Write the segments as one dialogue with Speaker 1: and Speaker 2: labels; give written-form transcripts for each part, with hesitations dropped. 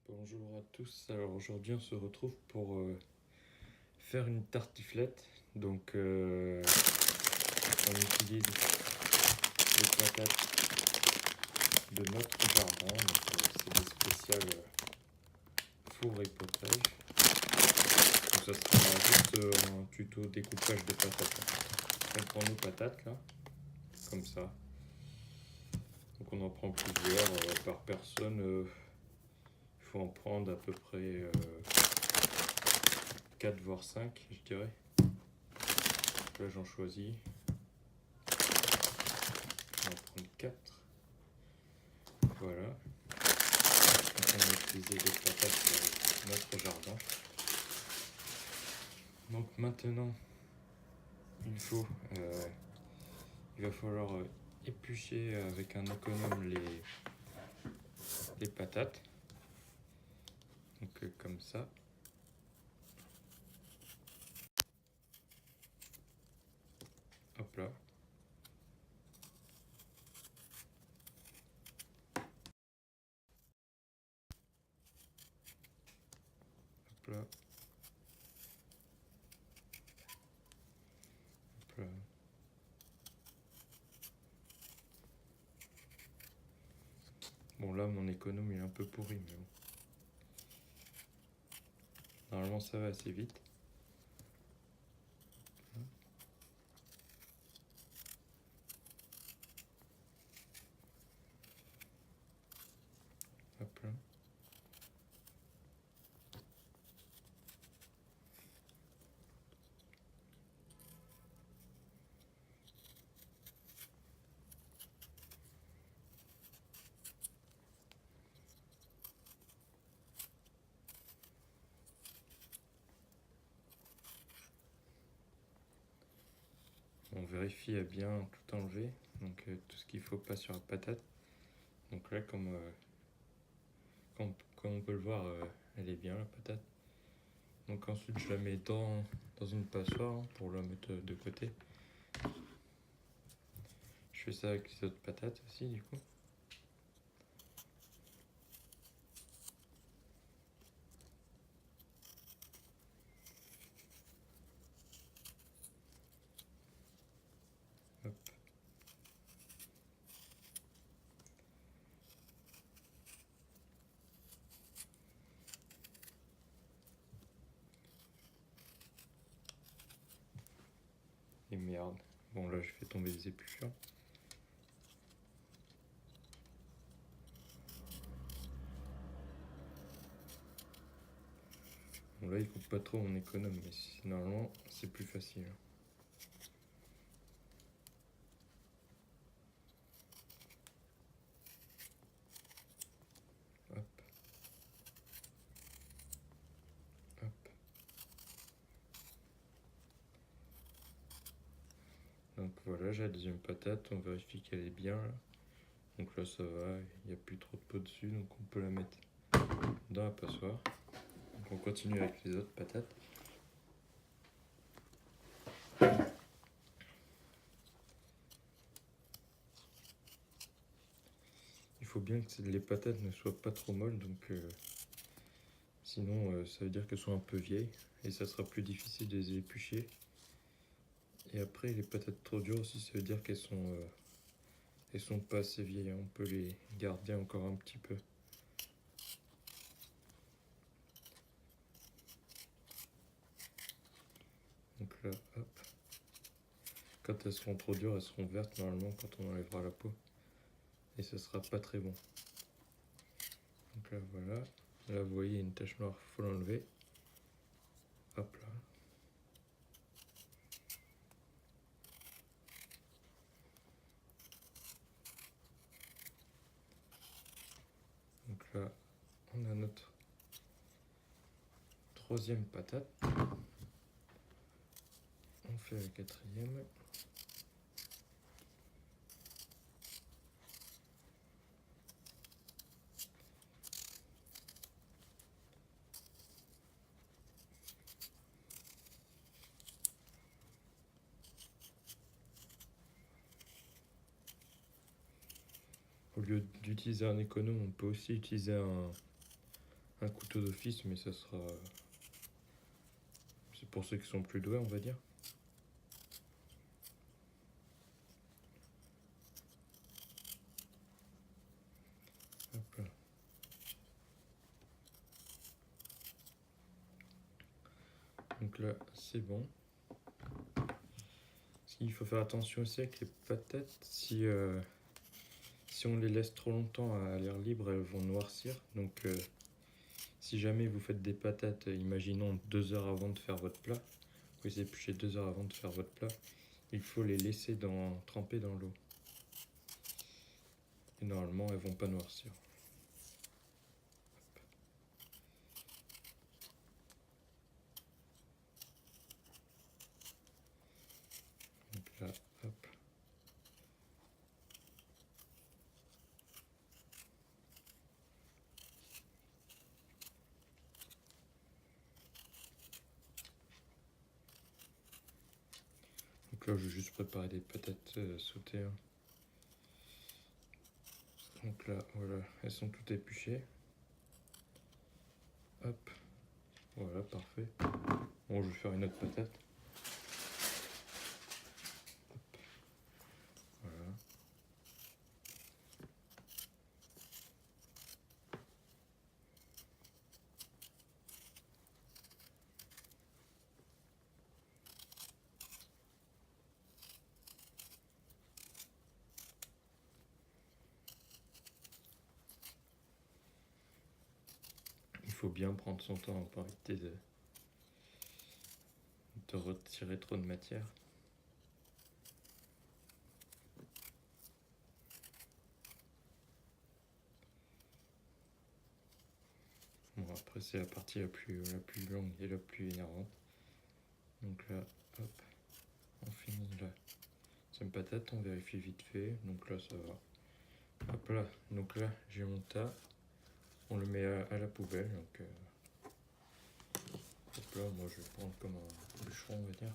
Speaker 1: Bonjour à tous, alors aujourd'hui on se retrouve pour faire une tartiflette. Donc on utilise les patates de notre jardin, donc c'est des spéciales four et potage. Donc ça sera juste un tuto découpage de patates. On prend nos patates là, comme ça. Donc on en prend plusieurs par personne. Il faut en prendre à peu près 4 voire 5 je dirais. Là j'en choisis. On va prendre 4. Voilà. Donc on va utiliser des patates sur notre jardin. Donc maintenant il va falloir éplucher avec un économe les patates. Donc comme ça. Hop là. Hop là. Hop là. Bon là mon économe il est un peu pourri mais bon. Normalement ça va assez vite. Hop là. On vérifie à bien tout enlever, donc tout ce qu'il ne faut pas sur la patate. Donc là comme on peut le voir, elle est bien la patate. Donc ensuite je la mets dans une passoire pour la mettre de côté. Je fais ça avec les autres patates aussi du coup. Hop. Et merde. Bon là je fais tomber les épluchures. Bon là il coupe pas trop mon économe, mais normalement c'est plus facile. Hop. Hop. Donc voilà, j'ai la deuxième patate, on vérifie qu'elle est bien là. Donc là ça va, il n'y a plus trop de peau dessus, donc on peut la mettre dans la passoire. Donc on continue avec les autres patates. Il faut bien que les patates ne soient pas trop molles, donc sinon ça veut dire qu'elles sont un peu vieilles et ça sera plus difficile de les éplucher. Et après les patates trop dures aussi, ça veut dire qu'elles sont pas assez vieilles, on peut les garder encore un petit peu. Donc là, hop. Quand elles seront trop dures, elles seront vertes normalement quand on enlèvera la peau. Et ce sera pas très bon. Donc là voilà. Là vous voyez une tache noire, faut l'enlever. Hop là. Donc là on a notre troisième patate. On fait la quatrième. Au lieu d'utiliser un économe, on peut aussi utiliser un couteau d'office, mais ça sera... C'est pour ceux qui sont plus doués, on va dire. Hop là. Donc là, c'est bon. Il faut faire attention aussi avec les patates. Si on les laisse trop longtemps à l'air libre, elles vont noircir. Donc si jamais vous faites des patates, imaginons 2 heures avant de faire votre plat, vous épluchez 2 heures avant de faire votre plat, il faut les laisser tremper dans l'eau. Et normalement, elles vont pas noircir. Donc là, hop. Donc là, je vais juste préparer des patates sautées. Hein. Donc là, voilà, elles sont toutes épluchées. Hop, voilà, parfait. Bon, je vais faire une autre patate. Hop. Voilà. Il faut bien prendre son temps pour éviter de retirer trop de matière. Bon, après c'est la partie la plus longue et la plus énervante. Donc là, hop, on finit là. C'est une patate, on vérifie vite fait. Donc là, ça va. Hop là, donc là, j'ai mon tas. On le met à la poubelle. Donc hop là, moi je vais prendre comme un bûcheron, on va dire.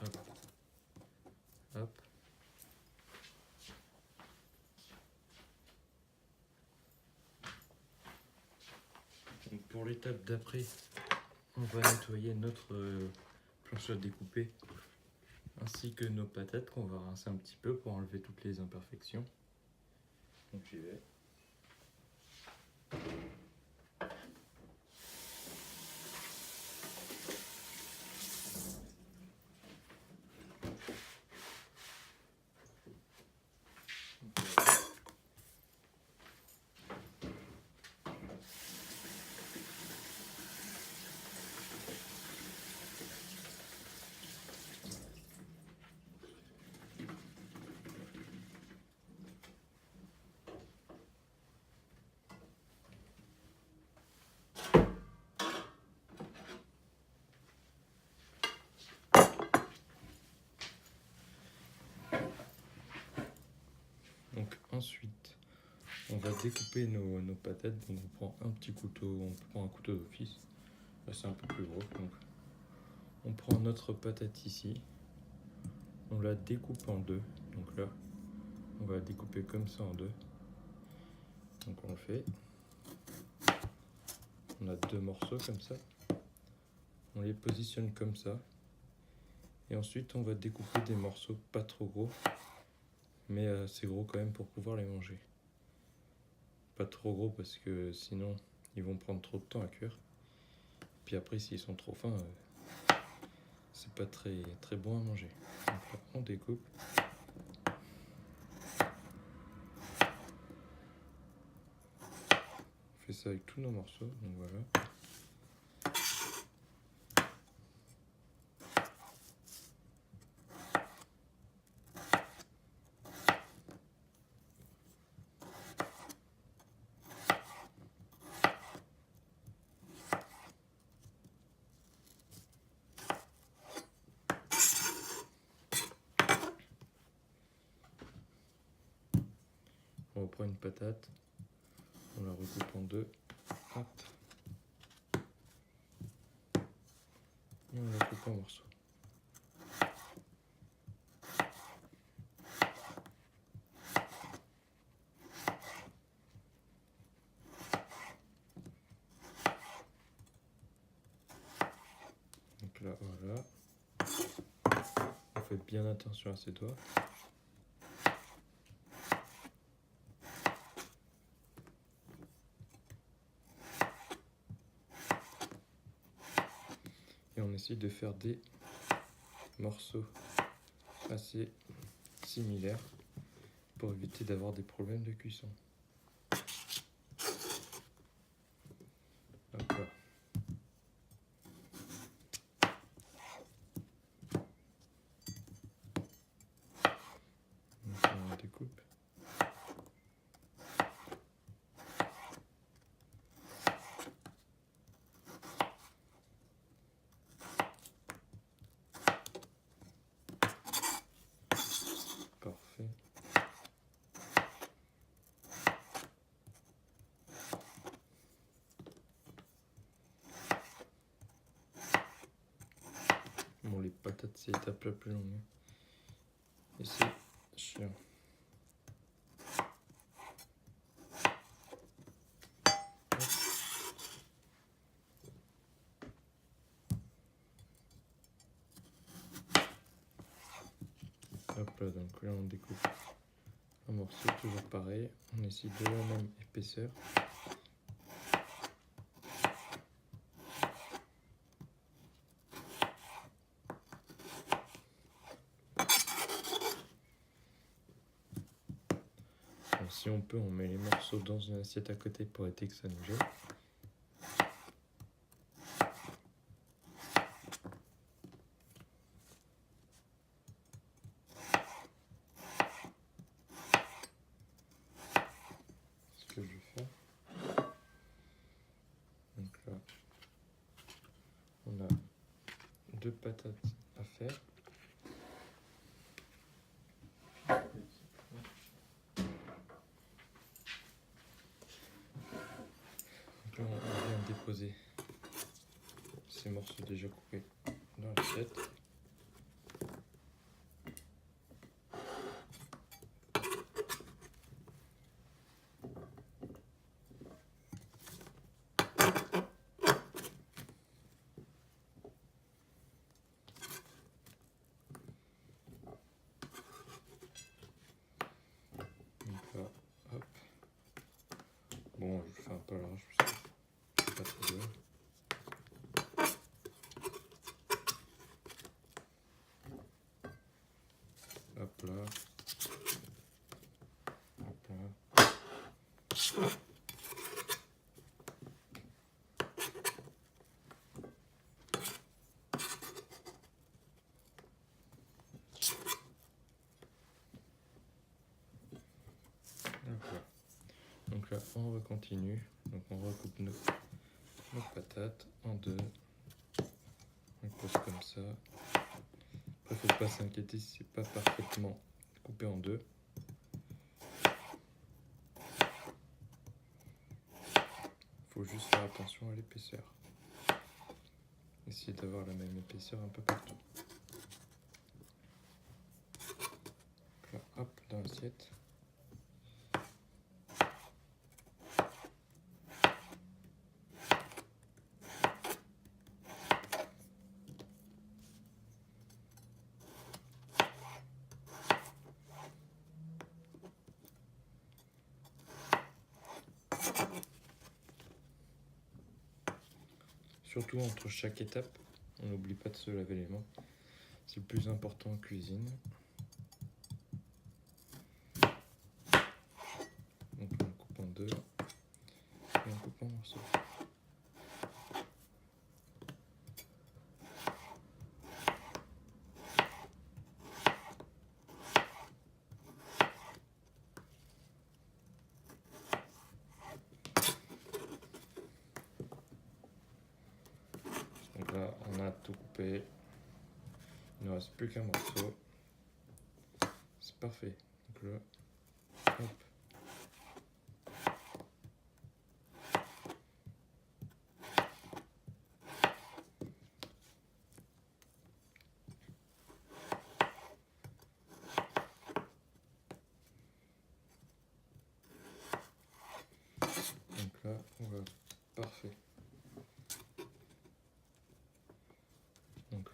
Speaker 1: Hop. Hop. Donc pour l'étape d'après, on va nettoyer notre planche à découper ainsi que nos patates qu'on va rincer un petit peu pour enlever toutes les imperfections. Donc j'y vais. Donc ensuite, on va découper nos patates. Donc on prend un petit couteau, on prend un couteau d'office. Là c'est un peu plus gros. Donc on prend notre patate ici, on la découpe en deux. Donc là, on va la découper comme ça en deux. Donc on le fait. On a 2 morceaux comme ça. On les positionne comme ça. Et ensuite, on va découper des morceaux pas trop gros, mais assez gros quand même pour pouvoir les manger. Pas trop gros parce que sinon, ils vont prendre trop de temps à cuire. Puis après, s'ils sont trop fins, c'est pas très bon à manger. Donc là, on découpe. On fait ça avec tous nos morceaux, donc voilà. on reprend une patate, on la recoupe en deux, hop, et on la coupe en morceaux. Donc là, voilà. On fait bien attention à ses doigts. Et on essaye de faire des morceaux assez similaires pour éviter d'avoir des problèmes de cuisson. Hop là. Donc on découpe. Parfait. Bon, les patates, c'est l'étape la plus longue. Et c'est chiant. Hop là, donc là on découpe un morceau, toujours pareil. On essaie de la même épaisseur. Donc, si on peut, on met les morceaux dans une assiette à côté pour éviter que ça nous gêne. Ce que je vais faire. Donc là, on a deux patates à faire. Donc là, on vient déposer ces morceaux déjà coupés dans l'assiette. Donc là, hop. Bon, je fais un peu à l'arrache parce que c'est pas trop dur. Hop là. Hop là. Donc là, on recontinue. Donc on recoupe nos patates en deux. On pose comme ça. Après, faut pas s'inquiéter si c'est pas parfaitement coupé en deux. Faut juste faire attention à l'épaisseur. Essayer d'avoir la même épaisseur un peu partout. Donc là, hop, dans l'assiette. Surtout entre chaque étape, on n'oublie pas de se laver les mains. C'est le plus important en cuisine. Donc on coupe en deux et on coupe en morceaux. Donc là, on a tout coupé. Il ne reste plus qu'un morceau. C'est parfait. Donc là, hop.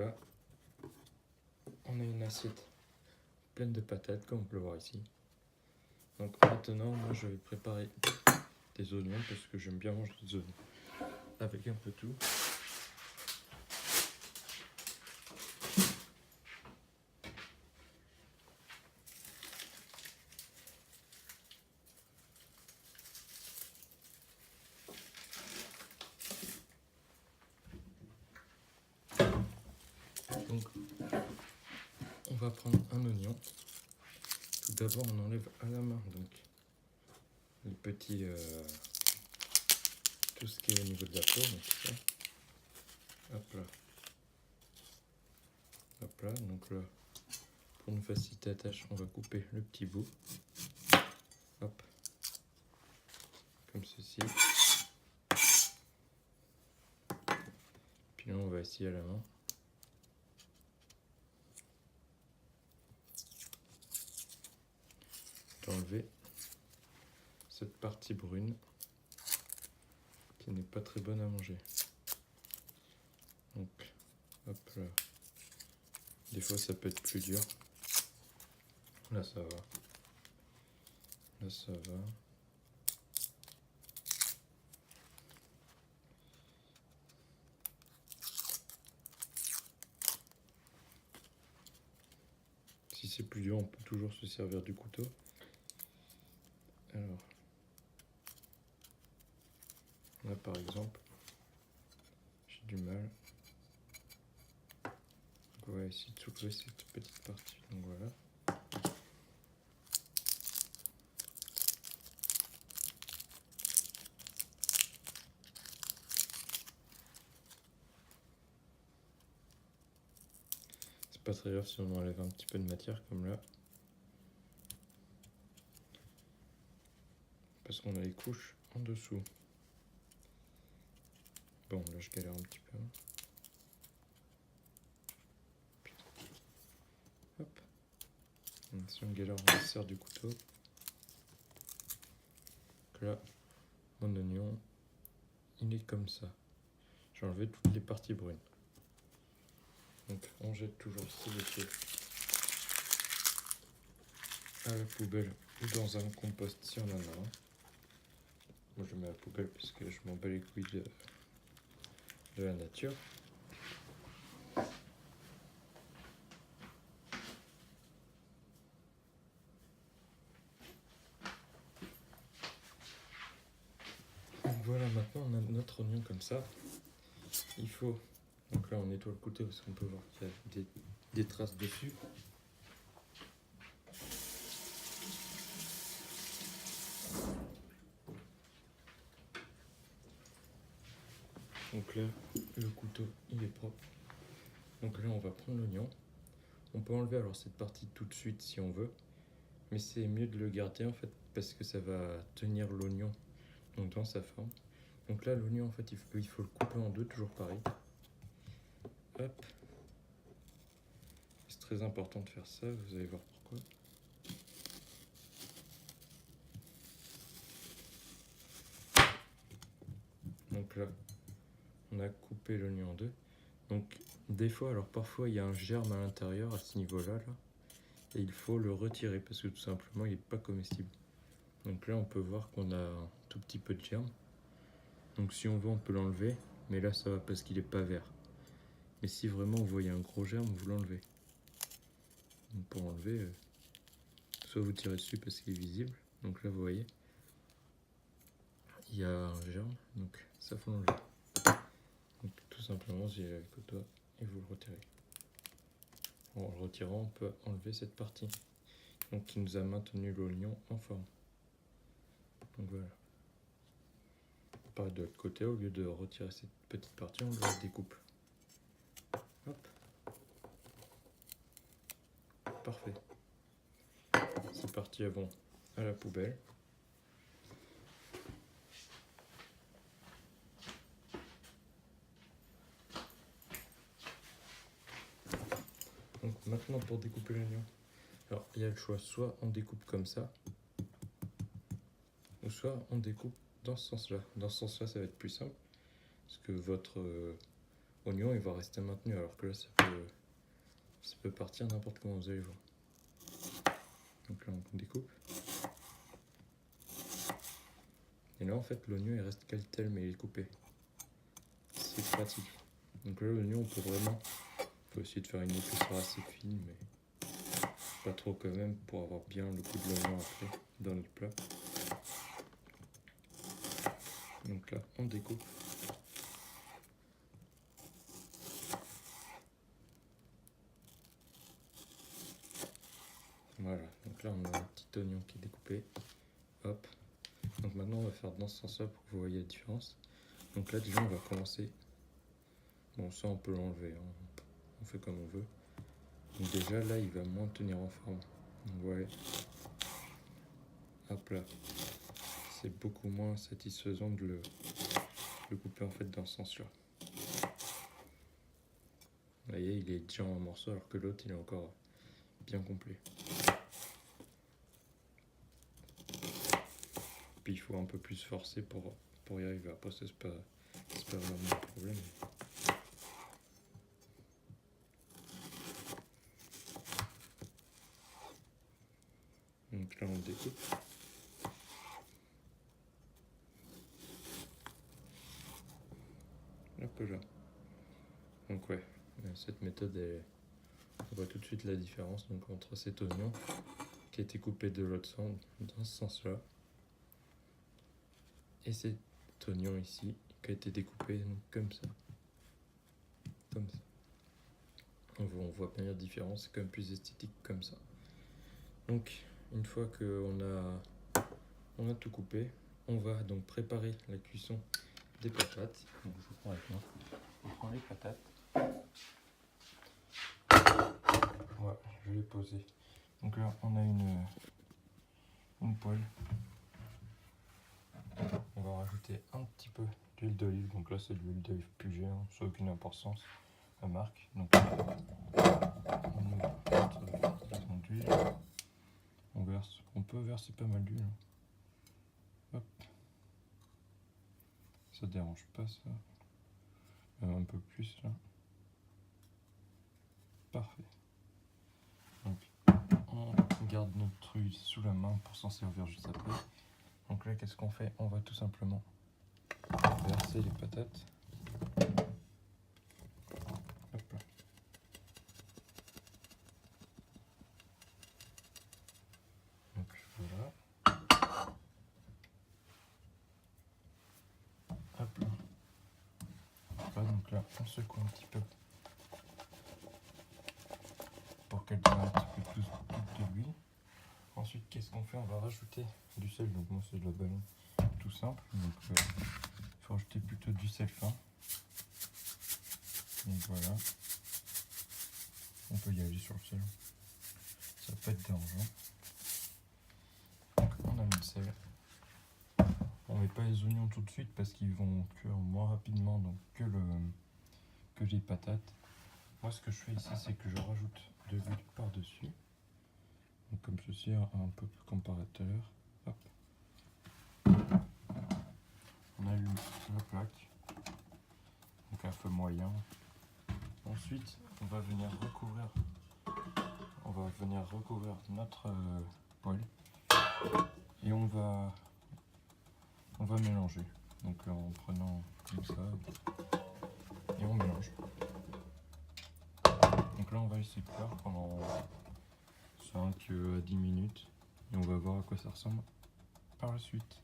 Speaker 1: là, on a une assiette pleine de patates, comme on peut le voir ici. Donc maintenant, moi je vais préparer des oignons parce que j'aime bien manger des oignons avec un peu tout. Donc, on va prendre un oignon. Tout d'abord, on enlève à la main donc les petits, tout ce qui est au niveau de la peau, donc ça. Hop là. Hop là, donc là, pour nous faciliter la tâche, on va couper le petit bout. Hop. Comme ceci. Puis là, on va essayer à la main. D'enlever cette partie brune qui n'est pas très bonne à manger. Donc, hop là. Des fois, ça peut être plus dur. Là, ça va. Là, ça va. Si c'est plus dur, on peut toujours se servir du couteau. Alors, là par exemple, j'ai du mal. Donc on va essayer de soulever cette petite partie. Donc voilà. C'est pas très grave si on enlève un petit peu de matière comme là. Parce qu'on a les couches en dessous. Bon, là je galère un petit peu. Hop. Donc, si on galère, on se sert du couteau. Donc là, mon oignon, il est comme ça. J'ai enlevé toutes les parties brunes. Donc on jette toujours ces déchets à la poubelle ou dans un compost si on en a un. Moi je mets à la poubelle parce que je m'en bats les couilles de la nature. Donc voilà, maintenant on a notre oignon comme ça. Il faut, donc là on nettoie le couteau parce qu'on peut voir qu'il y a des traces dessus. Donc là, le couteau, il est propre. Donc là, on va prendre l'oignon. On peut enlever alors cette partie tout de suite si on veut. Mais c'est mieux de le garder en fait parce que ça va tenir l'oignon donc dans sa forme. Donc là, l'oignon en fait, il faut le couper en deux, toujours pareil. Hop. C'est très important de faire ça, vous allez voir pourquoi. Donc là, on a coupé l'oignon en deux. Donc des fois, alors parfois il y a un germe à l'intérieur à ce niveau-là, là, et il faut le retirer parce que tout simplement il n'est pas comestible. Donc là on peut voir qu'on a un tout petit peu de germe. Donc si on veut on peut l'enlever, mais là ça va parce qu'il n'est pas vert. Mais si vraiment vous voyez un gros germe, vous l'enlevez. Donc pour enlever, soit vous tirez dessus parce qu'il est visible. Donc là vous voyez, il y a un germe, donc ça faut l'enlever. Donc tout simplement, vous y allez avec le doigt et vous le retirez. En le retirant, on peut enlever cette partie, donc qui nous a maintenu l'oignon en forme. Donc voilà. Pareil de l'autre côté, au lieu de retirer cette petite partie, on la découpe. Hop. Parfait. C'est parti à la poubelle. Donc maintenant pour découper l'oignon, alors il y a le choix, soit on découpe comme ça, ou soit on découpe dans ce sens-là. Dans ce sens-là, ça va être plus simple, parce que votre oignon il va rester maintenu, alors que là ça peut partir n'importe comment, vous allez voir. Donc là on découpe. Et là en fait l'oignon il reste tel mais il est coupé. C'est pratique. Donc là l'oignon on peut vraiment, faut essayer de faire une épaisseur assez fine, mais pas trop quand même, pour avoir bien le goût de l'oignon après dans notre plat. Donc là on découpe. Voilà, donc là on a un petit oignon qui est découpé. Hop. Donc maintenant on va faire dans ce sens-là pour que vous voyez la différence. Donc là déjà on va commencer. Bon ça on peut l'enlever, hein. On fait comme on veut. Donc déjà là il va moins tenir en forme. Donc voilà. Hop là. C'est beaucoup moins satisfaisant de le couper en fait dans ce sens-là. Vous voyez, il est déjà en morceaux alors que l'autre il est encore bien complet. Puis il faut un peu plus forcer pour y arriver. Après c'est pas vraiment un problème. Donc là on le découpe. Hop là. Donc ouais, cette méthode, on voit tout de suite la différence donc, entre cet oignon qui a été coupé de l'autre sens, dans ce sens-là, et cet oignon ici qui a été découpé donc, comme ça. Comme ça. On voit bien la différence, c'est quand même plus esthétique comme ça. Donc une fois qu'on a tout coupé, on va donc préparer la cuisson des patates. Donc, je prends avec moi. On prend les patates. Voilà, je l'ai posé. Donc là, on a une poêle. On va rajouter un petit peu d'huile d'olive. Donc là, c'est de l'huile d'olive Puget, hein, sans aucune importance, la marque. Donc on met notre d'huile. On peut verser pas mal d'huile. Hop. Ça dérange pas ça. Même un peu plus là. Parfait. Donc on garde notre huile sous la main pour s'en servir juste après. Donc là qu'est-ce qu'on fait? On va tout simplement verser les patates. Hop là. Donc voilà. Hop là. Donc là on secoue un petit peu pour qu'elle donne un petit peu plus de l'huile. Ensuite qu'est-ce qu'on fait? On va rajouter du sel. Donc moi c'est de la baleine tout simple. Donc il faut rajouter plutôt du sel fin. Donc voilà. On peut y aller sur le sel. Ça peut être dérangeant. Donc on a mis le sel. On met pas les oignons tout de suite parce qu'ils vont cuire moins rapidement donc, que les patates. Moi ce que je fais ici c'est que je rajoute de l'huile par-dessus. Donc comme ceci, un peu plus comparateur. Hop. On allume la plaque. Donc un feu moyen. Ensuite on va venir recouvrir notre poêle. Et on va mélanger. Donc en prenant comme ça. Et on mélange. Donc là on va laisser cuire pendant 5 à 10 minutes et on va voir à quoi ça ressemble par la suite.